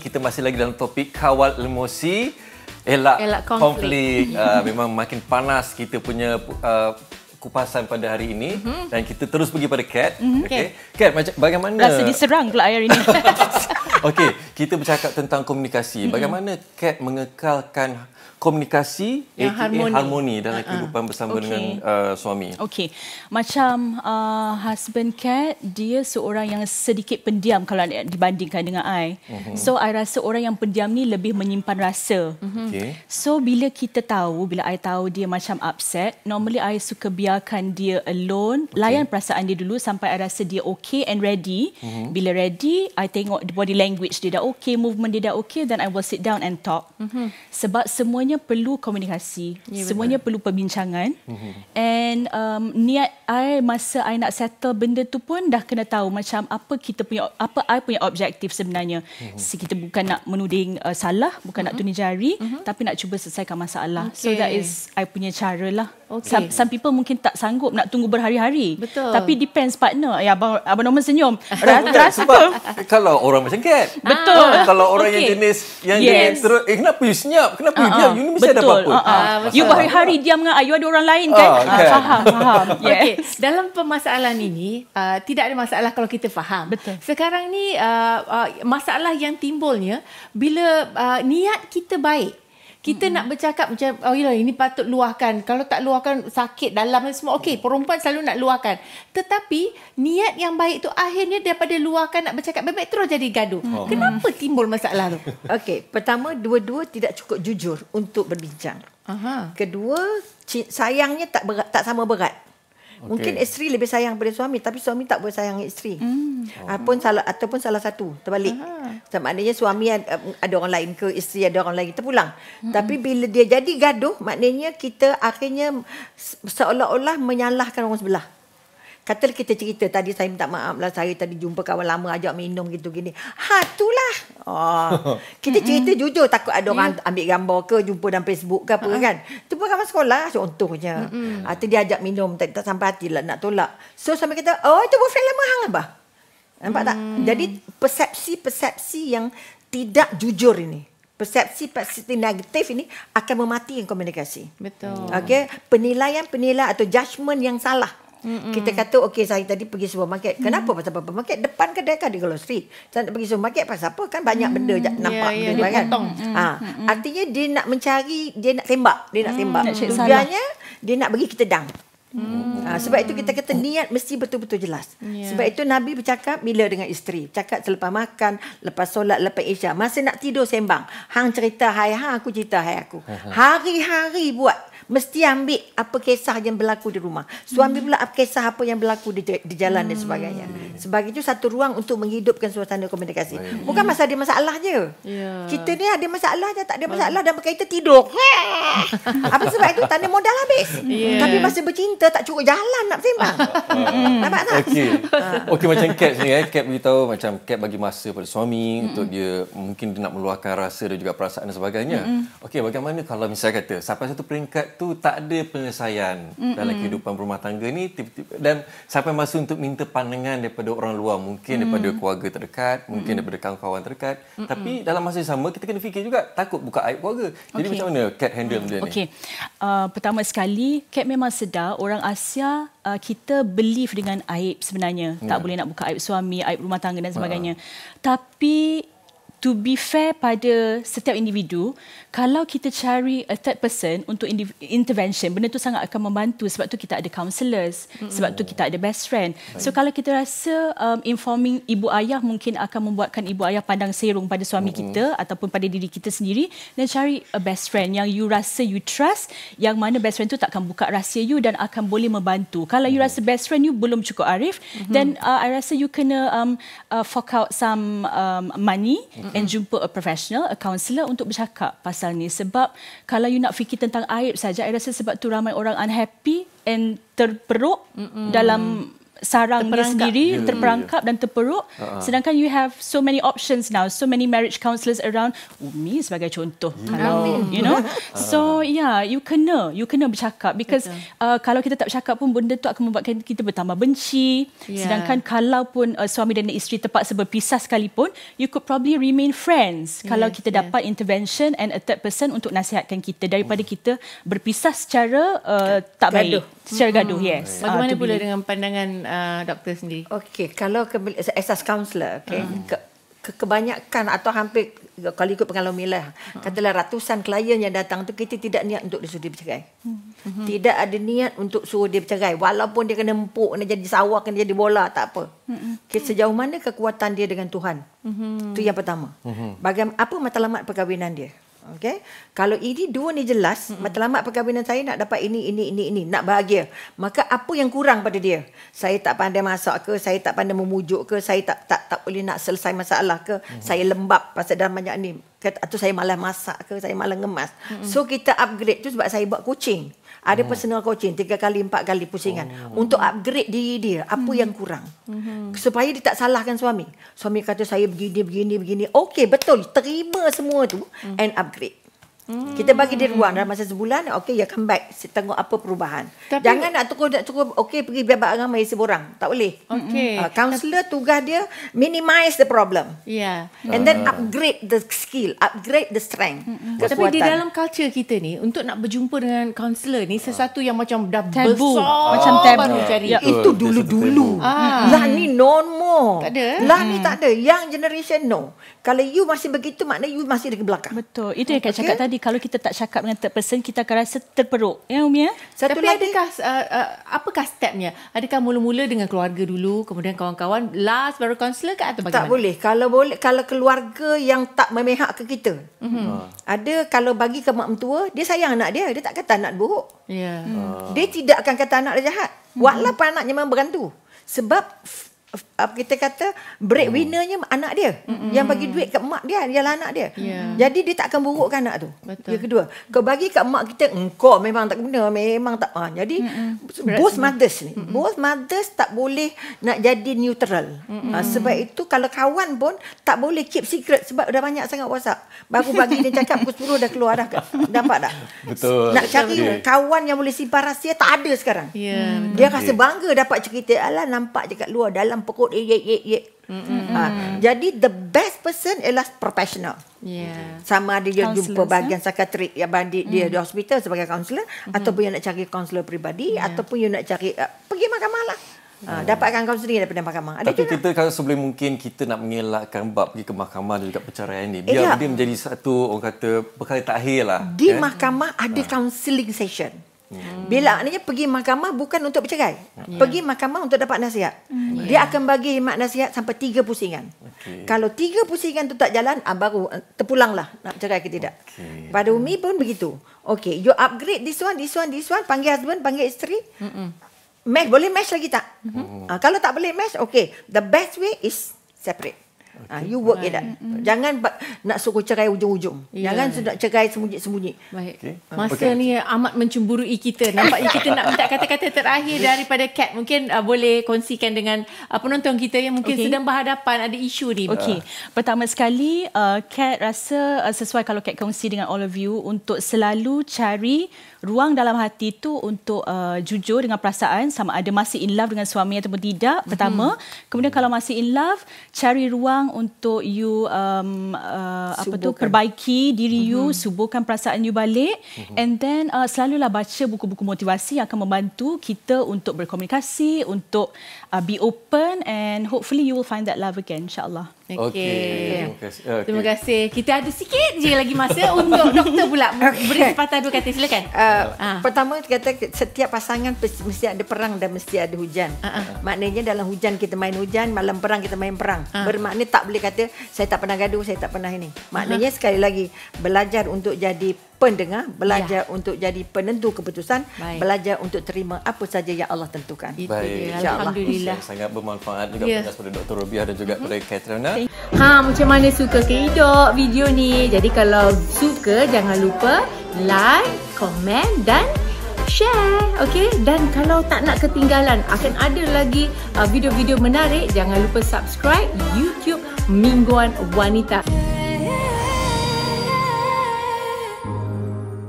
kita masih lagi dalam topik kawal emosi, elak konflik. Memang makin panas kita punya kupasan pada hari ini dan kita terus pergi pada Kat. Okay. Kat, bagaimana rasa diserang pula hari ini. Okey, kita bercakap tentang komunikasi. Bagaimana Kat mengekalkan komunikasi yang harmoni dalam kehidupan bersama dengan suami? Okey. Macam husband Kat, dia seorang yang sedikit pendiam kalau dibandingkan dengan I. So I rasa orang yang pendiam ni lebih menyimpan rasa. Okay. So bila I tahu dia macam upset, normally I suka biarkan dia alone, layan perasaan dia dulu sampai I rasa dia okay and ready. Bila ready, I tengok body language dia dah okay, movement dia dah okay, then I will sit down and talk. Sebab semuanya perlu komunikasi, semuanya perlu perbincangan. And niat I masa I nak settle benda tu pun dah kena tahu macam apa I punya objektif sebenarnya. Kita bukan nak menuding salah, bukan nak tuning jari, tapi nak cuba selesaikan masalah. So that is I punya cara lah. Some people mungkin tak sanggup nak tunggu berhari-hari. Betul. Tapi depends partner. Ya, Abang Norman senyum. Sebab kalau orang macam Kat. Betul. Kalau orang yang jenis terus, kenapa you senyap? Kenapa you diam? You ni mesti ada apa-apa. You berhari-hari diam dengan you ada orang lain kan? Faham. Okay. Dalam permasalahan ini, tidak ada masalah kalau kita faham. Betul. Sekarang ni masalah yang timbulnya bila niat kita baik. Kita nak bercakap macam, ini patut luahkan. Kalau tak luahkan, sakit dalam semua. Okey, perempuan selalu nak luahkan. Tetapi, niat yang baik tu akhirnya daripada luahkan, nak bercakap baik-baik, terus jadi gaduh. Kenapa timbul masalah tu? Okey, pertama, dua-dua tidak cukup jujur untuk berbincang. Kedua, sayangnya tak sama berat. Mungkin isteri lebih sayang pada suami, tapi suami tak boleh sayang isteri. Ataupun salah satu terbalik. Maknanya suami ada orang lain ke, isteri ada orang lain, kita pulang. Tapi bila dia jadi gaduh, maknanya kita akhirnya seolah-olah menyalahkan orang sebelah. Kata kita cerita tadi, saya minta maaf lah, saya tadi jumpa kawan lama ajak minum gitu gini. Itulah. Kita cerita jujur, takut ada orang ambil gambar ke, jumpa dalam Facebook ke apa kan. Itu pun kawan sekolah contohnya. Atau dia ajak minum, tak sampai hati lah nak tolak. So sampai kita, itu boyfriend lama hang abah. Nampak tak? Jadi persepsi yang tidak jujur ini, persepsi negatif ini akan mematikan komunikasi. Betul. Okey, penilaian atau judgement yang salah. Kita kata, saya tadi pergi supermarket. Kenapa pasal supermarket? Depan kedai kan di Golf Street. Saya nak pergi supermarket pasal apa? Kan banyak benda nampak. Dia kan? Artinya dia nak mencari, dia nak tembak. Tujuannya, dia nak bagi kita dang. Sebab itu kita kata niat mesti betul-betul jelas. Sebab itu Nabi bercakap bila dengan isteri. Cakap selepas makan, lepas solat, lepas isyak. Masa nak tidur sembang. Hang cerita hai hang, aku cerita hai aku. Hari-hari buat. Mesti ambil apa kisah yang berlaku di rumah. Suami pula kisah apa yang berlaku di jalan dan sebagainya. Sebab itu satu ruang untuk menghidupkan suasana komunikasi. Bukan masa ada masalah je. Kita ni ada masalah je, tak ada masalah dan berkaitan tidur. Apa sebab itu? Tak ada modal habis. Tapi masa bercinta tak cukup jalan nak sembang. Nampak tak? Okey, macam Kat ni, Kat beritahu macam Kat bagi masa pada suami untuk dia mungkin dia nak meluahkan rasa dan juga perasaan dan sebagainya. Okey, bagaimana kalau misalnya kata sampai satu peringkat tu tak ada penyelesaian dalam kehidupan rumah tangga ni dan sampai masa untuk minta pandangan daripada orang luar, mungkin daripada keluarga terdekat, mungkin daripada kawan-kawan terdekat, tapi dalam masa yang sama kita kena fikir juga takut buka aib keluarga. Jadi macam mana Kat handle benda ni? Pertama sekali, Kat memang sedar orang Asia kita believe dengan aib sebenarnya. Tak boleh nak buka aib suami, aib rumah tangga dan sebagainya. Tapi to be fair pada setiap individu, kalau kita cari a third person untuk intervention, benda tu sangat akan membantu. Sebab tu kita ada counsellors, sebab tu kita ada best friend. So kalau kita rasa informing ibu ayah mungkin akan membuatkan ibu ayah pandang serong pada suami kita ataupun pada diri kita sendiri, dan cari a best friend yang you rasa you trust, yang mana best friend tu takkan buka rahsia you dan akan boleh membantu. Kalau you rasa best friend you belum cukup arif, then I rasa you kena fork out some money and jumpa a professional, a counsellor untuk bercakap pasal ni. Sebab kalau you nak fikir tentang aib saja, saya rasa sebab tu ramai orang unhappy and terperuk dalam sarang dia sendiri, terperangkap dan terperuk. Sedangkan you have so many options now, so many marriage counsellors around. Umi sebagai contoh. You know. So you kena bercakap, because kalau kita tak bercakap pun benda tu akan membuatkan kita bertambah benci. Sedangkan kalau pun suami dan isteri terpaksa berpisah sekalipun, you could probably remain friends kalau kita dapat intervention and a third person untuk nasihatkan kita daripada kita berpisah secara tak baik, secara gaduh. Yes. Bagaimana pula dengan pandangan doktor sendiri? Okey, kalau asas kaunselor, kebanyakan atau hampir, kalau ikut pengalaman Mila, katalah ratusan klien yang datang tu, kita tidak niat untuk dia suruh dia bercerai. Tidak ada niat untuk suruh dia bercerai, walaupun dia kena empuk, kena jadi sawah, kena jadi bola, tak apa. Sejauh mana kekuatan dia dengan Tuhan, itu yang pertama. Apa matlamat perkahwinan dia. Okay? Kalau ini dua ni jelas, matlamat perkahwinan saya nak dapat ini, nak bahagia. Maka apa yang kurang pada dia? Saya tak pandai masak ke, saya tak pandai memujuk ke, saya tak boleh nak selesai masalah ke, saya lembab pasal dalam banyak ni, atau saya malas masak ke, saya malas ngemas. So kita upgrade tu sebab saya buat coaching. Ada personal coaching 3 kali 4 kali pusingan untuk upgrade diri dia, apa yang kurang. Supaya dia tak salahkan suami. Suami kata saya begini. Okey, betul. Terima semua tu and upgrade. Kita bagi dia ruang dalam masa sebulan, okey, ya come back, tengok apa perubahan. Tapi, jangan nak cukup okey pergi biar ramai seorang, tak boleh. Okey. Counselor tugas dia minimize the problem. And then upgrade the skill, upgrade the strength. Tapi di dalam culture kita ni, untuk nak berjumpa dengan counselor ni sesuatu yang macam dah tabu, macam tabu cari. Itu dulu-dulu. Lah ni no more. Tak ada. Lah ni tak ada. Young generation no. Kalau you masih begitu, maknanya you masih di belakang. Betul. Itu yang Kak cakap tadi. Kalau kita tak cakap dengan third person, kita akan rasa terperuk. Ya, Umi? Tapi adakah, apakah stepnya? Adakah mula-mula dengan keluarga dulu, kemudian kawan-kawan, last baru kaunselor ke atau bagaimana? Tak boleh. Kalau keluarga yang tak memihak ke kita. Ada, kalau bagi ke mak mentua, dia sayang anak dia. Dia tak kata anak buruk. Dia tidak akan kata anak dia jahat. Walaupun anaknya memang berantu. Sebab kita kata breadwinnernya anak dia. Yang bagi duit kat mak dia ialah anak dia. Jadi dia tak akan burukkan anak tu. Yang kedua, kau bagi kat mak kita, engkau memang tak guna, memang tak. Jadi both mothers ni, both mothers tak boleh nak jadi neutral. Sebab itu kalau kawan pun tak boleh keep secret, sebab dah banyak sangat WhatsApp. Baru bagi dia cakap pukul 10 dah keluar dah. Dapat dah. Betul. Nak cari kawan yang boleh simpan rahsia, tak ada sekarang. Dia rasa bangga dapat cerita, alah nampak je kat luar dalam perut jadi the best person ialah professional. Sama ada dia jumpa bahagian psikiatrik yang dia di hospital sebagai kaunselor, ataupun yang nak cari kaunselor peribadi, ataupun yang nak cari pergi mahkamah lah. Dapatkan kaunseling daripada mahkamah. Tapi kita kalau sebelum mungkin kita nak mengelakkan bab pergi ke mahkamah dan juga perceraian ni, biar dia menjadi satu, orang kata, perkara terakhir lah. Di mahkamah ada counselling session. Bila maknanya pergi mahkamah bukan untuk bercerai. Pergi mahkamah untuk dapat nasihat. Dia akan bagi mak nasihat sampai 3 pusingan. Kalau 3 pusingan tu tak jalan, baru terpulanglah nak cerai ke tidak. Pada Umi pun begitu. Okay, you upgrade this one, panggil husband, panggil isteri. Match, boleh match lagi tak? Kalau tak boleh match, okay, the best way is separate. You work it out. Jangan nak suruh cerai ujung-ujung. Jangan sudah cerai sembunyi-sembunyi. Baik. Masa ni amat mencemburui kita. Nampaknya kita nak minta kata-kata terakhir daripada Kat. Mungkin boleh kongsikan dengan penonton kita yang mungkin sedang berhadapan ada isu ni. Pertama sekali, Kat rasa sesuai kalau Kat kongsi dengan all of you untuk selalu cari ruang dalam hati tu untuk jujur dengan perasaan, sama ada masih in love dengan suami ataupun tidak. Pertama, kemudian kalau masih in love, cari ruang untuk you perbaiki diri you, suburkan perasaan you balik, and then selalulah baca buku-buku motivasi yang akan membantu kita untuk berkomunikasi, untuk be open, and hopefully you will find that love again, insyaAllah. Terima kasih. Kita ada sikit je lagi masa untuk doktor pula beri kesempatan 2 kata. Silakan. Pertama, kata setiap pasangan mesti ada perang dan mesti ada hujan. Maknanya dalam hujan kita main hujan, malam perang kita main perang. Bermakna tak boleh kata saya tak pernah gaduh, saya tak pernah ini. Maknanya sekali lagi, belajar untuk jadi pendengar, belajar untuk jadi penentu keputusan, belajar untuk terima apa saja yang Allah tentukan. Alhamdulillah. Sangat bermanfaat juga pada Dr. Robiah dan juga pada Katrina. Macam mana suka ke hidup video ni? Jadi kalau suka, jangan lupa like, komen dan share, okay? Dan kalau tak nak ketinggalan, akan ada lagi video-video menarik, jangan lupa subscribe YouTube Mingguan Wanita.